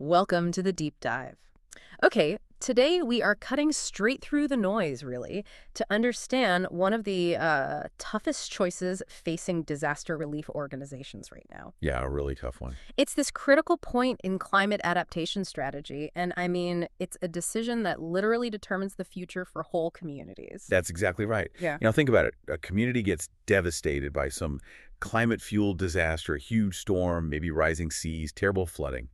Welcome to the deep dive. Okay, today we are cutting straight through the noise, really, to understand one of the toughest choices facing disaster relief organizations right now. Yeah, a really tough one. It's this critical point in climate adaptation strategy, and I mean, it's a decision that literally determines the future for whole communities. That's exactly right. Yeah. Think about it. A community gets devastated by some climate-fueled disaster, a huge storm, maybe rising seas, terrible flooding.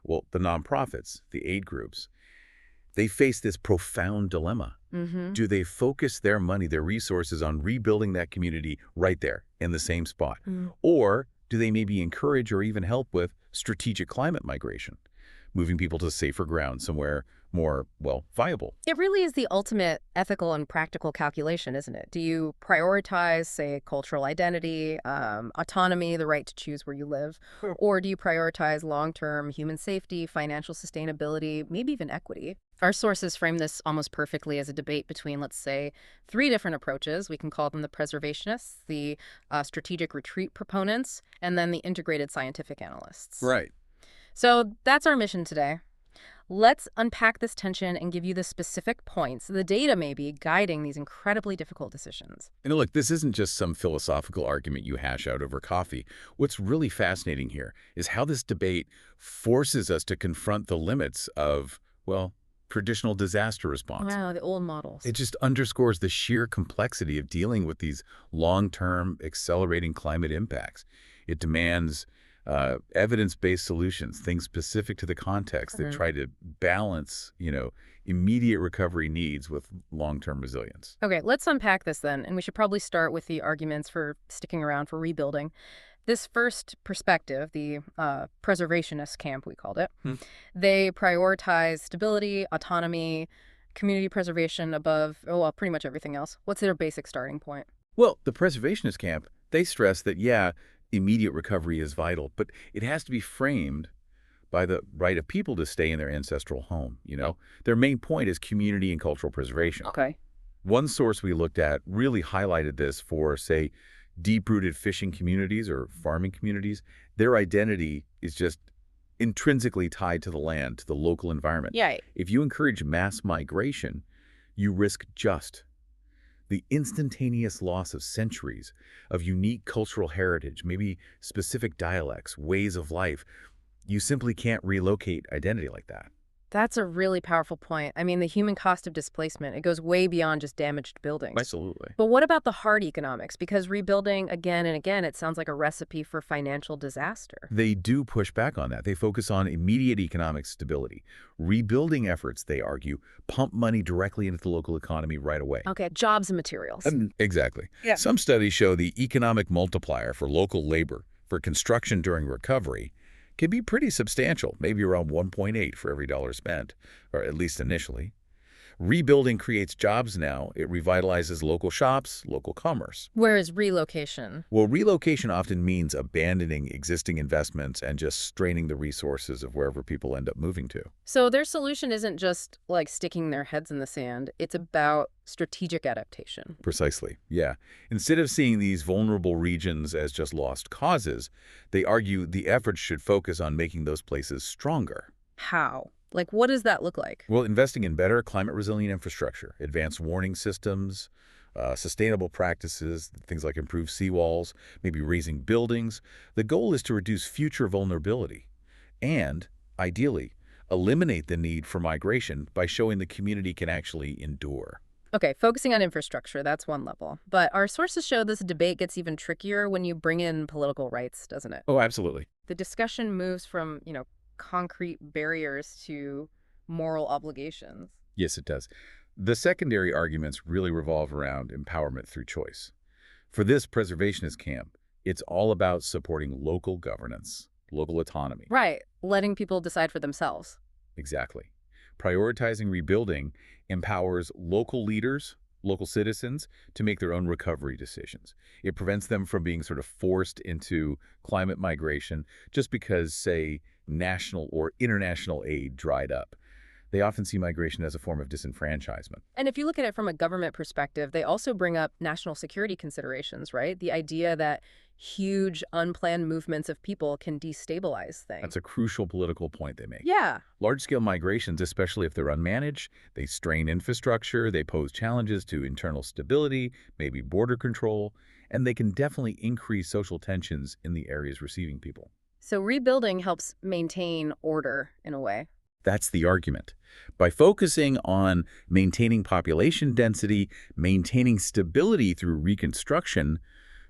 Well, the nonprofits, the aid groups, they face this profound dilemma. Mm-hmm. Do they focus their money, their resources on rebuilding that community right there in the same spot? Or do they maybe encourage or even help with strategic climate migration, moving people to safer ground somewhere more, well, viable? It really is the ultimate ethical and practical calculation, isn't it? Do you prioritize, say, cultural identity, autonomy, the right to choose where you live, or do you prioritize long-term human safety, financial sustainability, maybe even equity? Our sources frame this almost perfectly as a debate between, let's say, three different approaches. We can call them the preservationists, the strategic retreat proponents, and then the integrated scientific analysts. Right. So that's our mission today. Let's unpack this tension and give you the specific points, the data maybe, guiding these incredibly difficult decisions. Look, this isn't just some philosophical argument you hash out over coffee. What's really fascinating here is how this debate forces us to confront the limits of, well, traditional disaster response. Wow, the old models. It just underscores the sheer complexity of dealing with these long-term, accelerating climate impacts. It demands evidence-based solutions, things specific to the context that try to balance, immediate recovery needs with long-term resilience. Okay, let's unpack this then, and we should probably start with the arguments for sticking around for rebuilding. This first perspective, the preservationist camp, we called it, they prioritize stability, autonomy, community preservation above, oh, well, pretty much everything else. What's their basic starting point? Well, the preservationist camp, they stress that, yeah, immediate recovery is vital, but it has to be framed by the right of people to stay in their ancestral home. Their main point is community and cultural preservation. Okay. One source we looked at really highlighted this for, say, deep-rooted fishing communities or farming communities. Their identity is just intrinsically tied to the land, to the local environment. Yeah. If you encourage mass migration, you risk just the instantaneous loss of centuries of unique cultural heritage, maybe specific dialects, ways of life. You simply can't relocate identity like that. That's a really powerful point. I mean, the human cost of displacement, it goes way beyond just damaged buildings. Absolutely. But what about the hard economics? Because rebuilding again and again, it sounds like a recipe for financial disaster. They do push back on that. They focus on immediate economic stability. Rebuilding efforts, they argue, pump money directly into the local economy right away. Okay, jobs and materials. Exactly. Yeah. Some studies show the economic multiplier for local labor for construction during recovery can be pretty substantial, maybe around 1.8 for every dollar spent, or at least initially. Rebuilding creates jobs now. It revitalizes local shops, local commerce. Whereas relocation? Well, relocation often means abandoning existing investments and just straining the resources of wherever people end up moving to. So their solution isn't just like sticking their heads in the sand. It's about strategic adaptation. Precisely, yeah. Instead of seeing these vulnerable regions as just lost causes, they argue the efforts should focus on making those places stronger. How? Like, what does that look like? Well, investing in better climate-resilient infrastructure, advanced warning systems, sustainable practices, things like improved seawalls, maybe raising buildings. The goal is to reduce future vulnerability and, ideally, eliminate the need for migration by showing the community can actually endure. Okay, focusing on infrastructure, that's one level. But our sources show this debate gets even trickier when you bring in political rights, doesn't it? Oh, absolutely. The discussion moves from, concrete barriers to moral obligations. Yes, it does. The secondary arguments really revolve around empowerment through choice. For this preservationist camp, it's all about supporting local governance, local autonomy. Right, letting people decide for themselves. Exactly. Prioritizing rebuilding empowers local leaders, local citizens, to make their own recovery decisions. It prevents them from being sort of forced into climate migration just because, say, national or international aid dried up. They often see migration as a form of disenfranchisement. And if you look at it from a government perspective, they also bring up national security considerations, right? The idea that huge unplanned movements of people can destabilize things. That's a crucial political point they make. Yeah. Large-scale migrations, especially if they're unmanaged, they strain infrastructure, they pose challenges to internal stability, maybe border control, and they can definitely increase social tensions in the areas receiving people. So rebuilding helps maintain order in a way. That's the argument. By focusing on maintaining population density, maintaining stability through reconstruction,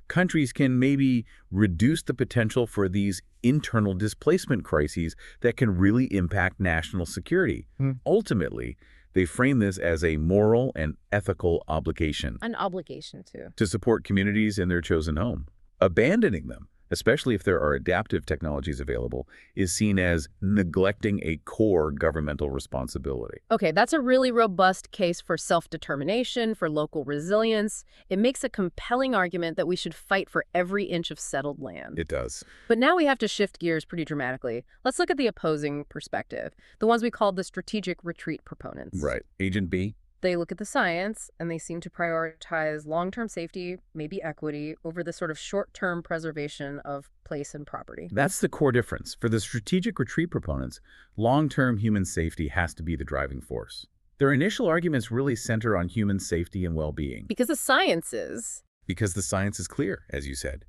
countries can maybe reduce the potential for these internal displacement crises that can really impact national security. Ultimately, they frame this as a moral and ethical obligation An obligation too. to support communities in their chosen home. Abandoning them, especially if there are adaptive technologies available, is seen as neglecting a core governmental responsibility. Okay, that's a really robust case for self-determination, for local resilience. It makes a compelling argument that we should fight for every inch of settled land. It does. But now we have to shift gears pretty dramatically. Let's look at the opposing perspective, the ones we call the strategic retreat proponents. Right. Agent B? They look at the science, and they seem to prioritize long-term safety, maybe equity, over the sort of short-term preservation of place and property. That's the core difference. For the strategic retreat proponents, long-term human safety has to be the driving force. Their initial arguments really center on human safety and well-being. Because the science is. Because the science is clear, as you said.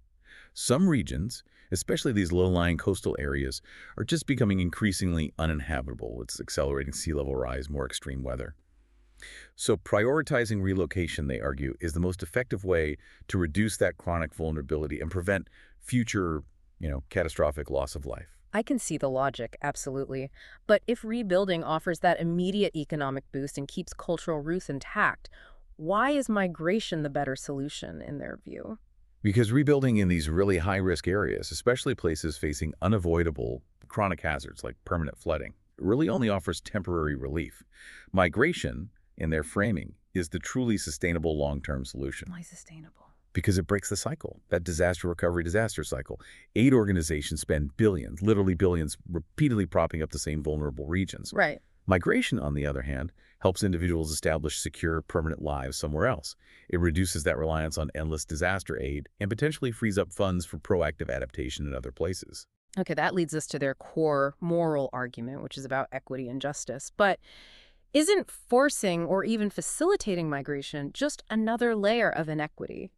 Some regions, especially these low-lying coastal areas, are just becoming increasingly uninhabitable. It's accelerating sea level rise, more extreme weather. So prioritizing relocation, they argue, is the most effective way to reduce that chronic vulnerability and prevent future, catastrophic loss of life. I can see the logic, absolutely. But if rebuilding offers that immediate economic boost and keeps cultural roots intact, why is migration the better solution in their view? Because rebuilding in these really high-risk areas, especially places facing unavoidable chronic hazards like permanent flooding, really only offers temporary relief. Migration, in their framing, is the truly sustainable long-term solution. Why sustainable? Because it breaks the cycle, that disaster recovery disaster cycle. Aid organizations spend billions, literally billions, repeatedly propping up the same vulnerable regions. Right. Migration, on the other hand, helps individuals establish secure, permanent lives somewhere else. It reduces that reliance on endless disaster aid and potentially frees up funds for proactive adaptation in other places. Okay, that leads us to their core moral argument, which is about equity and justice. But isn't forcing or even facilitating migration just another layer of inequity,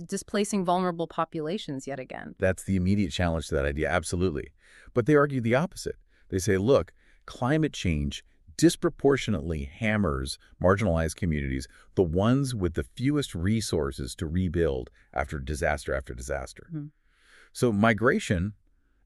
displacing vulnerable populations yet again? That's the immediate challenge to that idea, absolutely. But they argue the opposite. They say, look, climate change disproportionately hammers marginalized communities, the ones with the fewest resources to rebuild after disaster after disaster. So migration,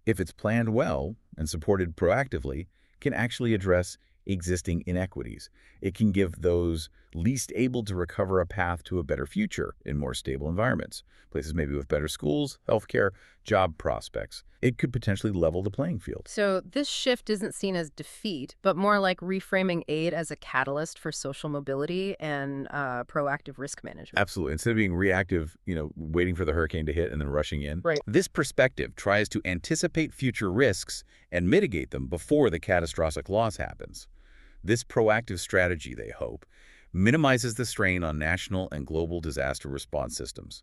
if it's planned well and supported proactively, can actually address existing inequities. It can give those least able to recover a path to a better future in more stable environments, places maybe with better schools, healthcare, job prospects. It could potentially level the playing field. So this shift isn't seen as defeat, but more like reframing aid as a catalyst for social mobility and proactive risk management. Absolutely. Instead of being reactive, waiting for the hurricane to hit and then rushing in. Right. This perspective tries to anticipate future risks and mitigate them before the catastrophic loss happens. This proactive strategy, they hope, minimizes the strain on national and global disaster response systems.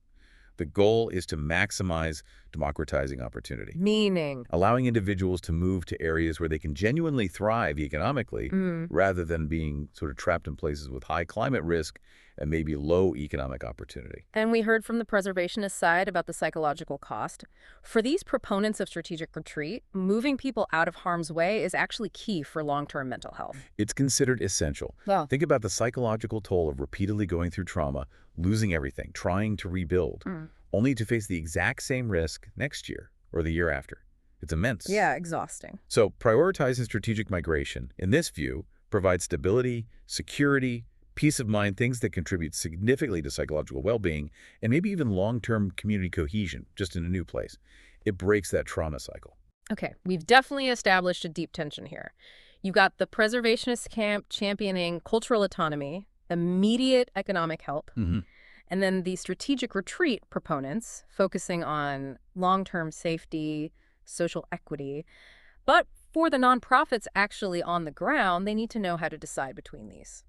The goal is to maximize democratizing opportunity, Meaning. allowing individuals to move to areas where they can genuinely thrive economically rather than being sort of trapped in places with high climate risk and maybe low economic opportunity. And we heard from the preservationist side about the psychological cost. For these proponents of strategic retreat, moving people out of harm's way is actually key for long-term mental health. It's considered essential. Wow. Think about the psychological toll of repeatedly going through trauma, losing everything, trying to rebuild, only to face the exact same risk next year or the year after. It's immense. Yeah, exhausting. So prioritizing strategic migration, in this view, provides stability, security, peace of mind, things that contribute significantly to psychological well-being, and maybe even long-term community cohesion, just in a new place. It breaks that trauma cycle. Okay, we've definitely established a deep tension here. You've got the preservationist camp championing cultural autonomy, immediate economic help, and then the strategic retreat proponents focusing on long-term safety, social equity. But for the nonprofits actually on the ground, they need to know how to decide between these.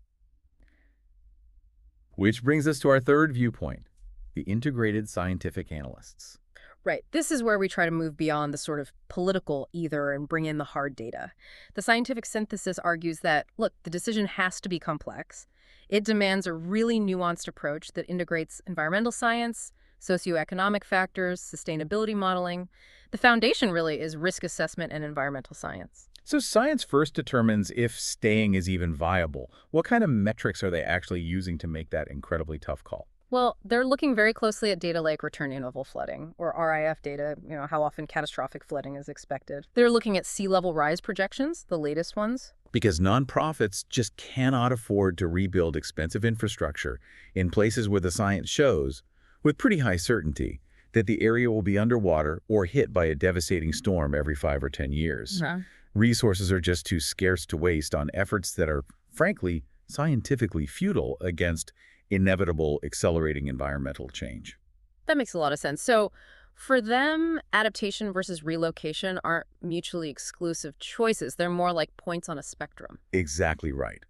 Which brings us to our third viewpoint, the integrated scientific analysts. Right. This is where we try to move beyond the sort of political either and bring in the hard data. The scientific synthesis argues that, look, the decision has to be complex. It demands a really nuanced approach that integrates environmental science, socioeconomic factors, sustainability modeling. The foundation really is risk assessment and environmental science. So science first determines if staying is even viable. What kind of metrics are they actually using to make that incredibly tough call? Well, they're looking very closely at data like return interval flooding, or RIF data, how often catastrophic flooding is expected. They're looking at sea level rise projections, the latest ones. Because nonprofits just cannot afford to rebuild expensive infrastructure in places where the science shows, with pretty high certainty, that the area will be underwater or hit by a devastating storm every 5 or 10 years. Yeah. Resources are just too scarce to waste on efforts that are, frankly, scientifically futile against inevitable accelerating environmental change. That makes a lot of sense. So for them, adaptation versus relocation aren't mutually exclusive choices. They're more like points on a spectrum. Exactly right.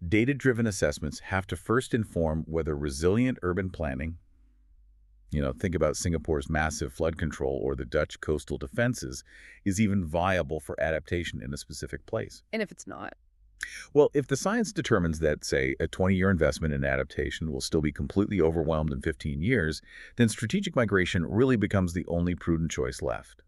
Data-driven assessments have to first inform whether resilient urban planning, think about Singapore's massive flood control or the Dutch coastal defenses, is even viable for adaptation in a specific place. And if it's not? Well, if the science determines that, say, a 20-year investment in adaptation will still be completely overwhelmed in 15 years, then strategic migration really becomes the only prudent choice left.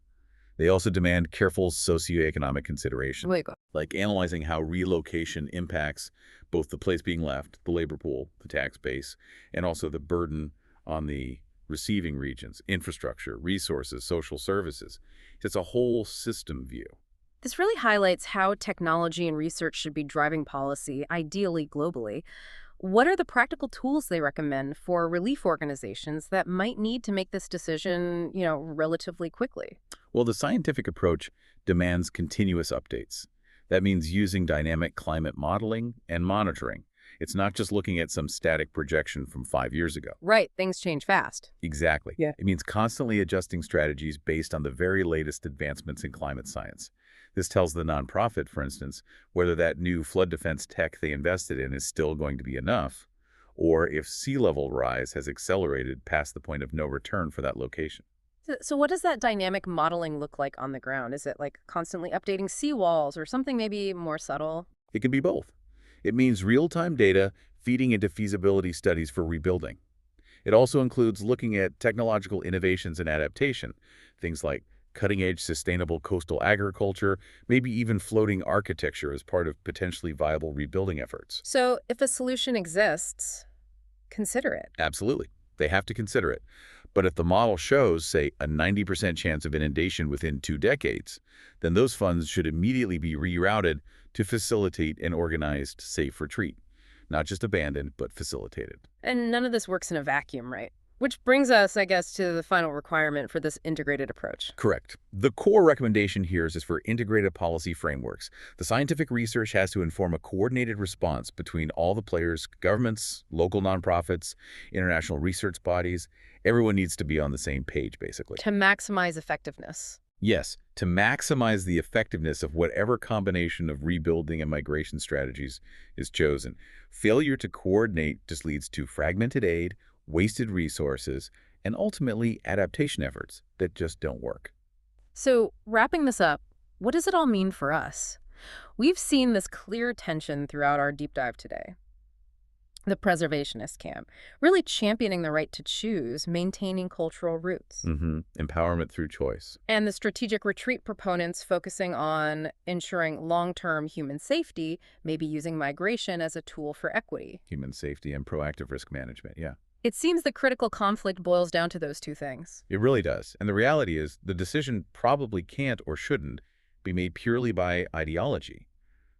They also demand careful socioeconomic consideration, Wait, like analyzing how relocation impacts both the place being left, the labor pool, the tax base, and also the burden on the receiving regions, infrastructure, resources, social services. It's a whole system view. this really highlights how technology and research should be driving policy, ideally globally. What are the practical tools they recommend for relief organizations that might need to make this decision, relatively quickly? Well, the scientific approach demands continuous updates. That means using dynamic climate modeling and monitoring. It's not just looking at some static projection from 5 years ago. Right, things change fast. Exactly. Yeah. It means constantly adjusting strategies based on the very latest advancements in climate science. This tells the nonprofit, for instance, whether that new flood defense tech they invested in is still going to be enough, or if sea level rise has accelerated past the point of no return for that location. So what does that dynamic modeling look like on the ground? Is it like constantly updating seawalls or something maybe more subtle? It can be both. It means real-time data feeding into feasibility studies for rebuilding. It also includes looking at technological innovations and adaptation, things like cutting-edge sustainable coastal agriculture, maybe even floating architecture as part of potentially viable rebuilding efforts. So if a solution exists, consider it. Absolutely. They have to consider it. But if the model shows, say, a 90% chance of inundation within 2 decades, then those funds should immediately be rerouted to facilitate an organized, safe retreat. Not just abandoned, but facilitated. And none of this works in a vacuum, right? Which brings us, I guess, to the final requirement for this integrated approach. Correct. The core recommendation here is for integrated policy frameworks. The scientific research has to inform a coordinated response between all the players, governments, local nonprofits, international research bodies. Everyone needs to be on the same page, basically. To maximize effectiveness. Yes, to maximize the effectiveness of whatever combination of rebuilding and migration strategies is chosen. Failure to coordinate just leads to fragmented aid, wasted resources, and ultimately adaptation efforts that just don't work. So wrapping this up, what does it all mean for us? We've seen this clear tension throughout our deep dive today. The preservationist camp, really championing the right to choose, maintaining cultural roots. Empowerment through choice. And the strategic retreat proponents focusing on ensuring long-term human safety, maybe using migration as a tool for equity. Human safety and proactive risk management, yeah. It seems the critical conflict boils down to those two things. It really does. And the reality is the decision probably can't or shouldn't be made purely by ideology.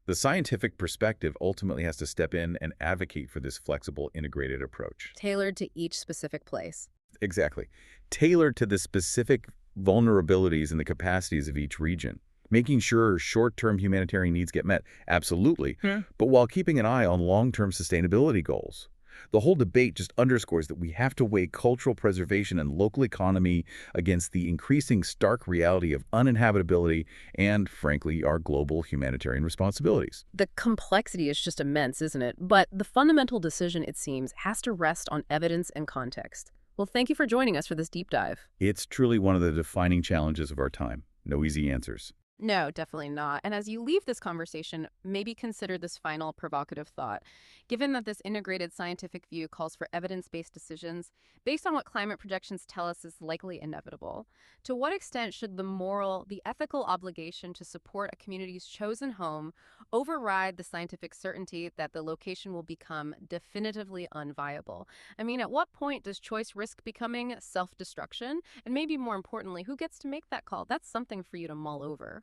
The scientific perspective ultimately has to step in and advocate for this flexible, integrated approach. Tailored to each specific place. Exactly. Tailored to the specific vulnerabilities and the capacities of each region. Making sure short-term humanitarian needs get met, absolutely, but while keeping an eye on long-term sustainability goals. The whole debate just underscores that we have to weigh cultural preservation and local economy against the increasing stark reality of uninhabitability and, frankly, our global humanitarian responsibilities. The complexity is just immense, isn't it? But the fundamental decision, it seems, has to rest on evidence and context. Well, thank you for joining us for this deep dive. It's truly one of the defining challenges of our time. No easy answers. No, definitely not. And as you leave this conversation, maybe consider this final provocative thought. Given that this integrated scientific view calls for evidence-based decisions based on what climate projections tell us is likely inevitable, to what extent should the moral, the ethical obligation to support a community's chosen home override the scientific certainty that the location will become definitively unviable? I mean, at what point does choice risk becoming self-destruction? And maybe more importantly, who gets to make that call? That's something for you to mull over.